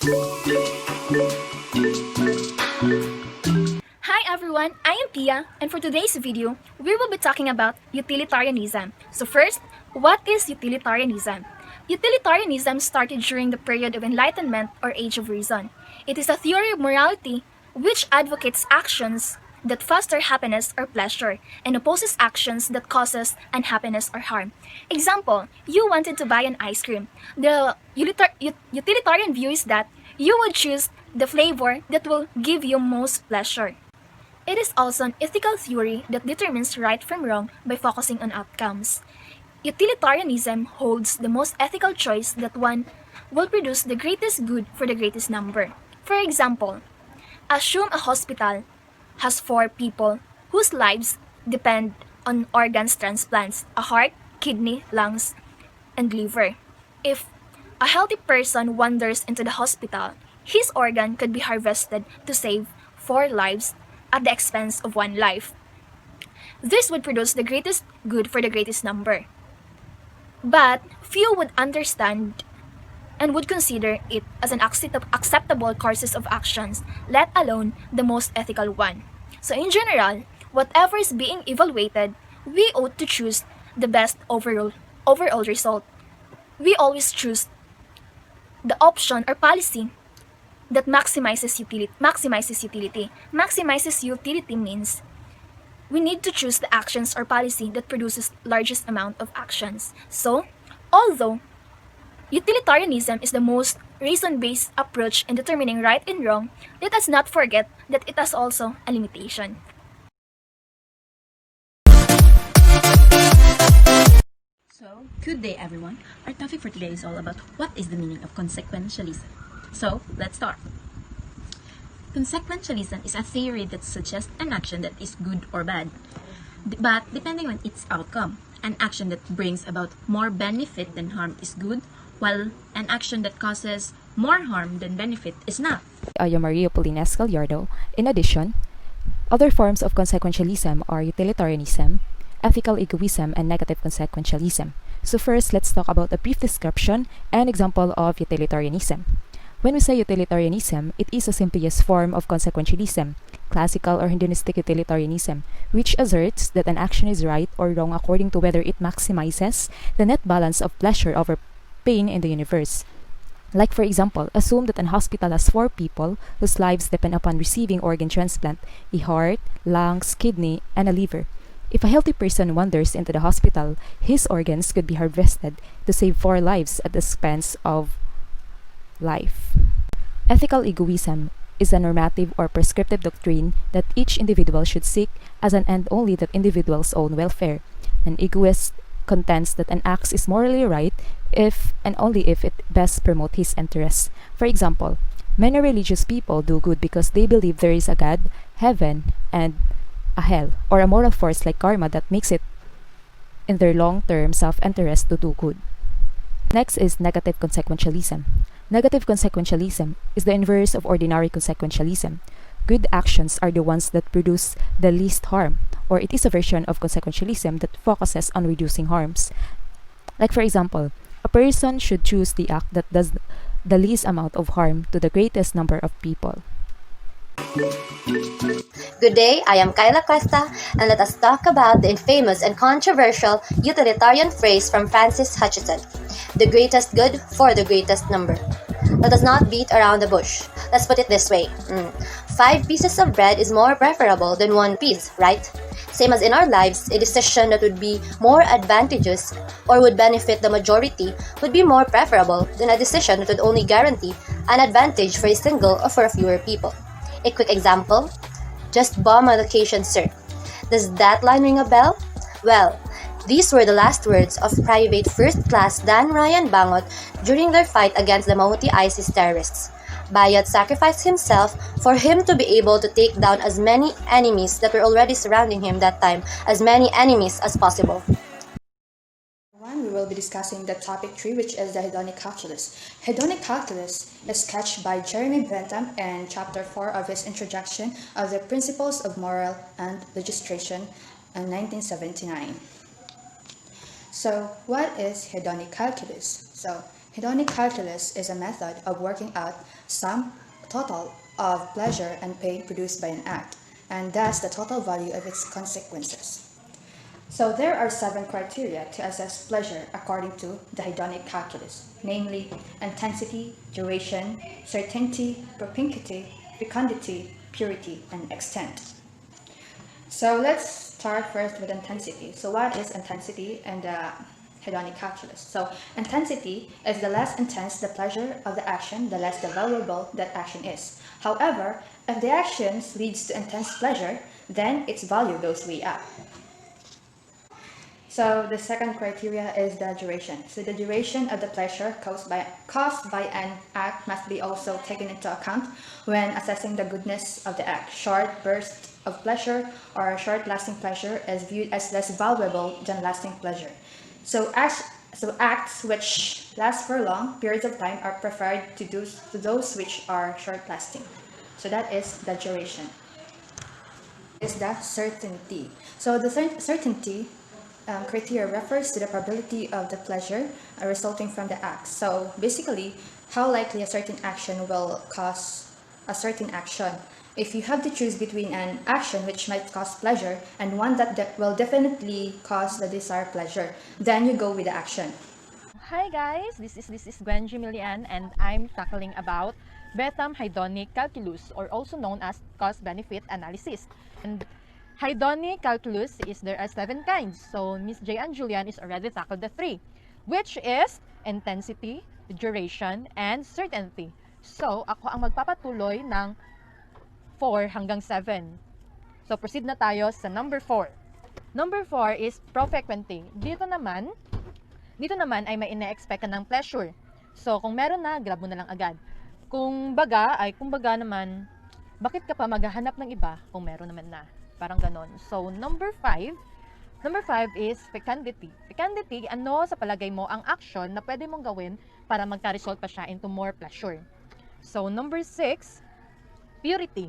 Hi everyone, I am Pia, and for today's video, we will be talking about utilitarianism. So first, what is utilitarianism? Utilitarianism started during the period of Enlightenment or Age of Reason. It is a theory of morality which advocates actions that foster happiness or pleasure and opposes actions that causes unhappiness or harm. Example, you wanted to buy an ice cream. The utilitarian view is that you would choose the flavor that will give you most pleasure. It is also an ethical theory that determines right from wrong by focusing on outcomes. Utilitarianism holds the most ethical choice that one will produce the greatest good for the greatest number. For example, assume a hospital has 4 people whose lives depend on organs transplants, a heart, kidney, lungs, and liver. If a healthy person wanders into the hospital, his organ could be harvested to save 4 lives at the expense of 1 life. This would produce the greatest good for the greatest number. But few would understand and would consider it as an acceptable courses of actions, let alone the most ethical one. So in general, whatever is being evaluated, we ought to choose the best overall result. We always choose the option or policy that maximizes utility. Maximizes utility means we need to choose the actions or policy that produces largest amount of actions. So, although utilitarianism is the most reason-based approach in determining right and wrong, let us not forget that it has also a limitation. So, good day everyone. Our topic for today is all about what is the meaning of consequentialism. So, let's start. Consequentialism is a theory that suggests an action that is good or bad, but depending on its outcome. An action that brings about more benefit than harm is good, while an action that causes more harm than benefit is not. Maria Polines Gallardo. In addition, other forms of consequentialism are utilitarianism, ethical egoism, and negative consequentialism. So first, let's talk about a brief description and example of utilitarianism. When we say utilitarianism, it is a simplest form of consequentialism, classical or hedonistic utilitarianism, which asserts that an action is right or wrong according to whether it maximizes the net balance of pleasure over pain in the universe. Like for example, assume that an hospital has 4 people whose lives depend upon receiving organ transplant, a heart, lungs, kidney, and a liver. If a healthy person wanders into the hospital, his organs could be harvested to save 4 lives at the expense of life. Ethical egoism is a normative or prescriptive doctrine that each individual should seek as an end only that individual's own welfare. An egoist contends that an act is morally right if and only if it best promotes his interests. For example, many religious people do good because they believe there is a God, heaven, and a hell, or a moral force like karma that makes it in their long-term self-interest to do good. Next is negative consequentialism. Negative consequentialism is the inverse of ordinary consequentialism. Good actions are the ones that produce the least harm, or it is a version of consequentialism that focuses on reducing harms. Like for example, a person should choose the act that does the least amount of harm to the greatest number of people. Good day, I am Kyla Cuesta, and let us talk about the infamous and controversial utilitarian phrase from Francis Hutcheson, the greatest good for the greatest number. Let us not beat around the bush. Let's put it this way. 5 pieces of bread is more preferable than 1 piece, right? Same as in our lives, a decision that would be more advantageous or would benefit the majority would be more preferable than a decision that would only guarantee an advantage for a single or for fewer people. A quick example, just bomb a location, sir. Does that line ring a bell? Well, these were the last words of Private First Class Dan Ryan Bangot during their fight against the Mahuti ISIS terrorists. Bayat sacrificed himself for him to be able to take down as many enemies that were already surrounding him that time, as many enemies as possible. We will be discussing the topic 3, which is the hedonic calculus. Hedonic calculus is sketched by Jeremy Bentham in chapter 4 of his introduction of the Principles of Moral and Legislation in 1979. So, what is hedonic calculus? So, Hedonic calculus is a method of working out sum total of pleasure and pain produced by an act, and thus the total value of its consequences. So there are 7 criteria to assess pleasure according to the hedonic calculus, namely intensity, duration, certainty, propinquity, fecundity, purity, and extent. So let's start first with intensity. So what is intensity in the hedonic calculus? So intensity is the less intense the pleasure of the action, the less the valuable that action is. However, if the action leads to intense pleasure, then its value goes way up. So the second criteria is the duration. So the duration of the pleasure caused by an act must be also taken into account when assessing the goodness of the act. Short bursts of pleasure or short-lasting pleasure is viewed as less valuable than lasting pleasure. So acts which last for long periods of time are preferred to those which are short-lasting. So that is the duration. Is the certainty. So the certainty criteria refers to the probability of the pleasure resulting from the act. So basically, how likely a certain action will cause a certain action. If you have to choose between an action which might cause pleasure and one that will definitely cause the desired pleasure, then you go with the action. Hi guys, this is Gwen Jimilian and I'm tackling about Bentham hedonic calculus, or also known as cost-benefit analysis. And hedonic calculus there are 7 kinds. So Miss J and Julian is already tackled the 3, which is intensity, duration, and certainty. So ako ang magpapatuloy ng 4 hanggang 7. So proceed na tayo sa number 4. Number 4 is profrequenting. Dito naman ay may ina-expect ka ng pleasure. So kung meron na, grab mo na lang agad. Kung baga naman, bakit ka pa maghahanap ng iba kung meron naman na? Parang ganon. So number 5 is fecundity. Fecundity, ano sa palagay mo ang action na pwede mong gawin para magka-result pa siya into more pleasure. So number 6, purity.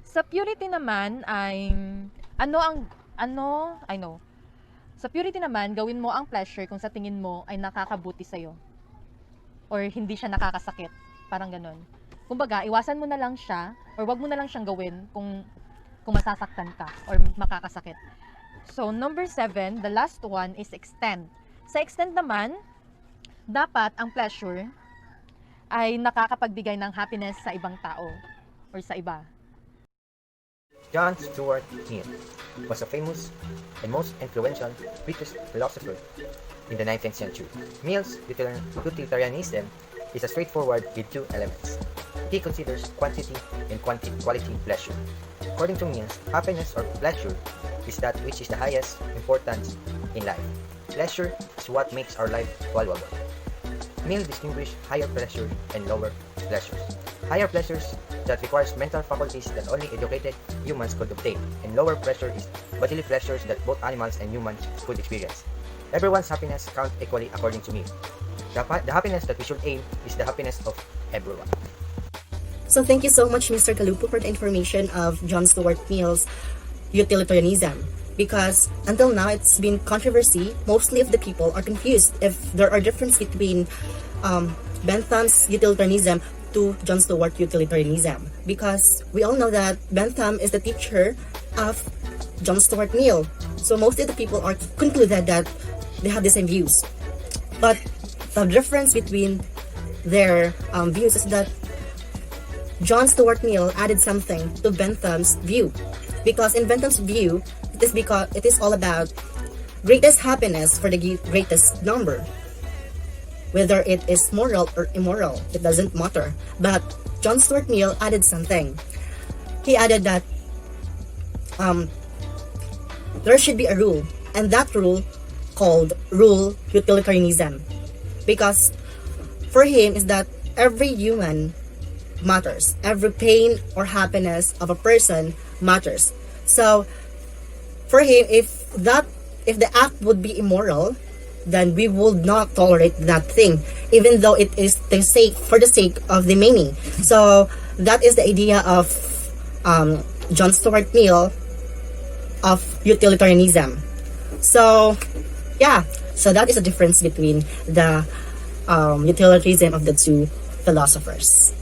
Sa purity naman ay sa purity naman, gawin mo ang pleasure kung sa tingin mo ay nakakabuti sa'yo. Or hindi siya nakakasakit. Parang ganon. Kumbaga, iwasan mo na lang siya or wag mo na lang siyang gawin kung masasaktan ka or makakasakit. So, number 7, the last one is extend. Sa extend naman, dapat ang pleasure ay nakakapagbigay ng happiness sa ibang tao or sa iba. John Stuart Mill was a famous and most influential British philosopher in the 19th century. Mill's utilitarianism is a straightforward with 2 elements. He considers quantity and quality pleasure. According to Mill, happiness or pleasure is that which is the highest importance in life. Pleasure is what makes our life valuable. Mill distinguished higher pleasure and lower pleasures. Higher pleasures that requires mental faculties that only educated humans could obtain, and lower pleasure is bodily pleasures that both animals and humans could experience. Everyone's happiness counts equally according to Mill. The happiness that we should aim is the happiness of everyone. So thank you so much, Mr. Kalupo, for the information of John Stuart Mill's utilitarianism. Because until now, it's been controversy. Mostly of the people are confused if there are difference between Bentham's utilitarianism to John Stuart utilitarianism. Because we all know that Bentham is the teacher of John Stuart Mill. So most of the people are concluded that they have the same views. But the difference between their views is that John Stuart Mill added something to Bentham's view. Because in Bentham's view, it is all about greatest happiness for the greatest number. Whether it is moral or immoral, it doesn't matter. But John Stuart Mill added something. He added that there should be a rule, and that rule called rule utilitarianism. Because for him is that every human matters. Every pain or happiness of a person matters. So for him, if the act would be immoral, then we would not tolerate that thing, even though it is for the sake of the many. So that is the idea of John Stuart Mill of utilitarianism. So yeah, so that is the difference between the utilitarianism of the two philosophers.